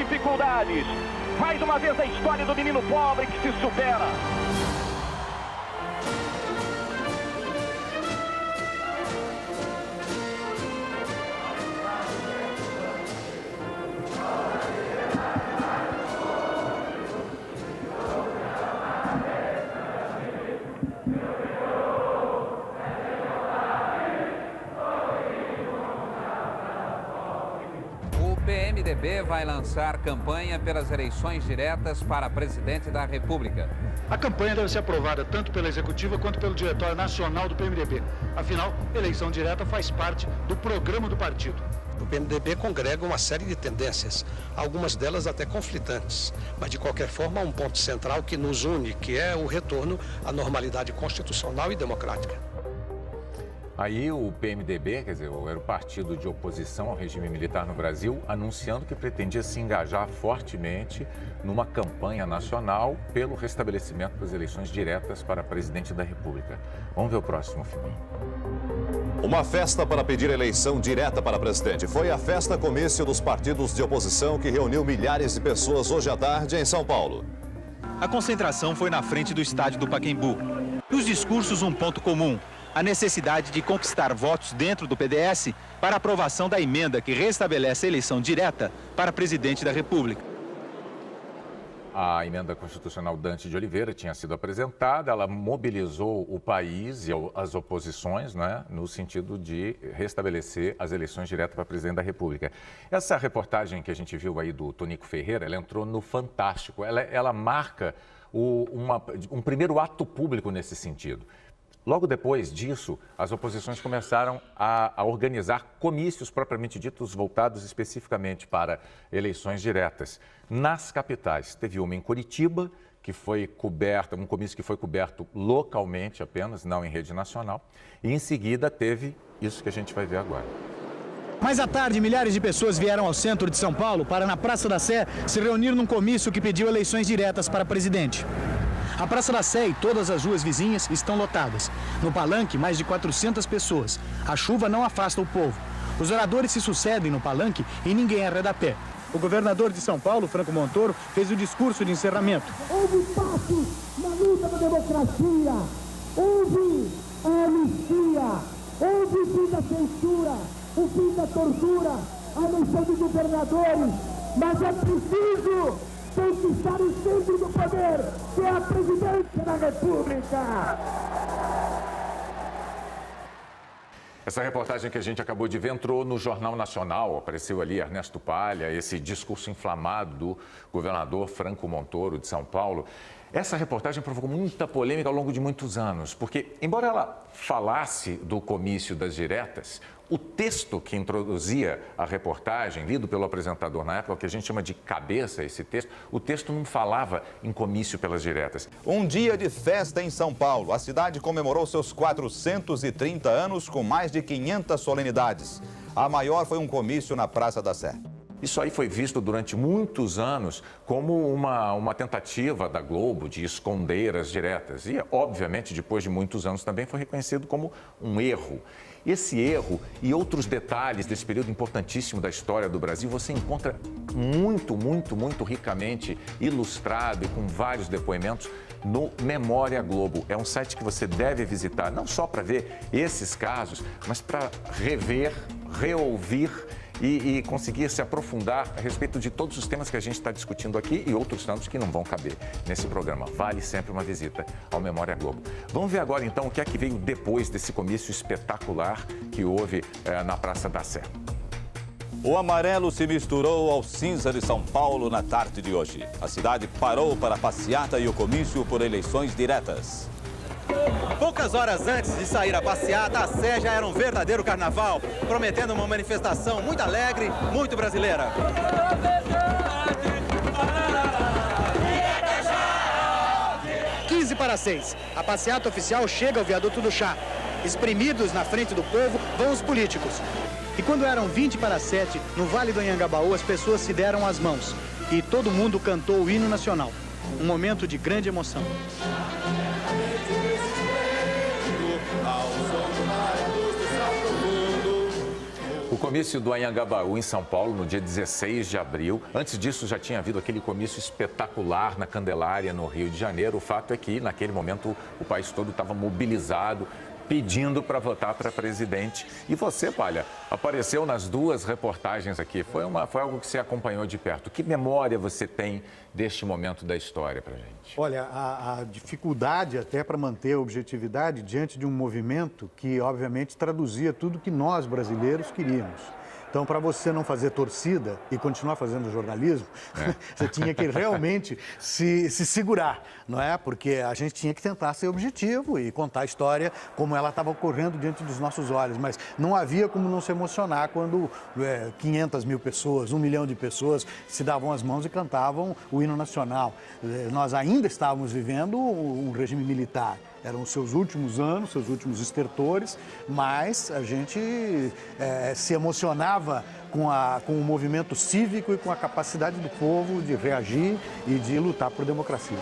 dificuldades. Mais uma vez a história do menino pobre que se supera. O PMDB vai lançar campanha pelas eleições diretas para presidente da República. A campanha deve ser aprovada tanto pela Executiva quanto pelo Diretório Nacional do PMDB. Afinal, eleição direta faz parte do programa do partido. O PMDB congrega uma série de tendências, algumas delas até conflitantes, mas de qualquer forma há um ponto central que nos une, que é o retorno à normalidade constitucional e democrática. Aí o PMDB, quer dizer, era o partido de oposição ao regime militar no Brasil, anunciando que pretendia se engajar fortemente numa campanha nacional pelo restabelecimento das eleições diretas para presidente da República. Vamos ver o próximo filme. Uma festa para pedir eleição direta para presidente. Foi a festa comício dos partidos de oposição que reuniu milhares de pessoas hoje à tarde em São Paulo. A concentração foi na frente do estádio do Pacaembu. Nos discursos, um ponto comum: a necessidade de conquistar votos dentro do PDS para a aprovação da emenda que restabelece a eleição direta para presidente da República. A emenda constitucional Dante de Oliveira tinha sido apresentada, ela mobilizou o país e as oposições, né, no sentido de restabelecer as eleições diretas para presidente da República. Essa reportagem que a gente viu aí do Tonico Ferreira, ela entrou no Fantástico, ela marca um primeiro ato público nesse sentido. Logo depois disso, as oposições começaram a organizar comícios propriamente ditos voltados especificamente para eleições diretas. Nas capitais, teve uma em Curitiba, que foi coberta, um comício que foi coberto localmente apenas, não em rede nacional. E em seguida teve isso que a gente vai ver agora. Mais à tarde, milhares de pessoas vieram ao centro de São Paulo para, na Praça da Sé, se reunir num comício que pediu eleições diretas para presidente. A Praça da Sé e todas as ruas vizinhas estão lotadas. No palanque, mais de 400 pessoas. A chuva não afasta o povo. Os oradores se sucedem no palanque e ninguém arreda pé. O governador de São Paulo, Franco Montoro, fez o discurso de encerramento. Houve passos na luta da democracia. Houve a anistia. Houve o fim da censura, o fim da tortura, a eleição de governadores. Mas é preciso conquistar o centro do poder, que é a presidência da República. Essa reportagem que a gente acabou de ver entrou no Jornal Nacional, apareceu ali Ernesto Palha, esse discurso inflamado do governador Franco Montoro de São Paulo. Essa reportagem provocou muita polêmica ao longo de muitos anos, porque, embora ela falasse do comício das diretas, o texto que introduzia a reportagem, lido pelo apresentador na época, o que a gente chama de cabeça, esse texto, o texto não falava em comício pelas diretas. Um dia de festa em São Paulo. A cidade comemorou seus 430 anos com mais de 500 solenidades. A maior foi um comício na Praça da Sé. Isso aí foi visto durante muitos anos como uma tentativa da Globo de esconder as diretas. E, obviamente, depois de muitos anos também foi reconhecido como um erro. Esse erro e outros detalhes desse período importantíssimo da história do Brasil você encontra muito ricamente ilustrado e com vários depoimentos no Memória Globo. É um site que você deve visitar, não só para ver esses casos, mas para rever, reouvir e conseguir se aprofundar a respeito de todos os temas que a gente está discutindo aqui e outros tantos que não vão caber nesse programa. Vale sempre uma visita ao Memória Globo. Vamos ver agora, então, o que é que veio depois desse comício espetacular que houve na Praça da Sé. O amarelo se misturou ao cinza de São Paulo na tarde de hoje. A cidade parou para a passeata e o comício por eleições diretas. Poucas horas antes de sair a passeata, a Sé já era um verdadeiro carnaval, prometendo uma manifestação muito alegre, muito brasileira. 5:45. A passeata oficial chega ao viaduto do Chá. Espremidos na frente do povo vão os políticos. E quando eram 20:07, no Vale do Anhangabaú, as pessoas se deram as mãos. E todo mundo cantou o hino nacional. Um momento de grande emoção. O O comício do Anhangabaú, em São Paulo, no dia 16 de abril. Antes disso, já tinha havido aquele comício espetacular na Candelária, no Rio de Janeiro. O fato é que, naquele momento, o país todo estava mobilizado, pedindo para votar para presidente. E você, Palha, apareceu nas duas reportagens aqui. Foi algo que você acompanhou de perto. Que memória você tem deste momento da história para a gente? Olha, a dificuldade até para manter a objetividade diante de um movimento que, obviamente, traduzia tudo que nós, brasileiros, queríamos. Então, para você não fazer torcida e continuar fazendo jornalismo, você tinha que realmente se segurar, não é? Porque a gente tinha que tentar ser objetivo e contar a história como ela estava ocorrendo diante dos nossos olhos. Mas não havia como não se emocionar quando 500 mil pessoas, 1 milhão de pessoas se davam as mãos e cantavam o hino nacional. Nós ainda estávamos vivendo um regime militar. Eram os seus últimos anos, seus últimos estertores, mas a gente se emocionava com o movimento cívico e com a capacidade do povo de reagir e de lutar por democracia.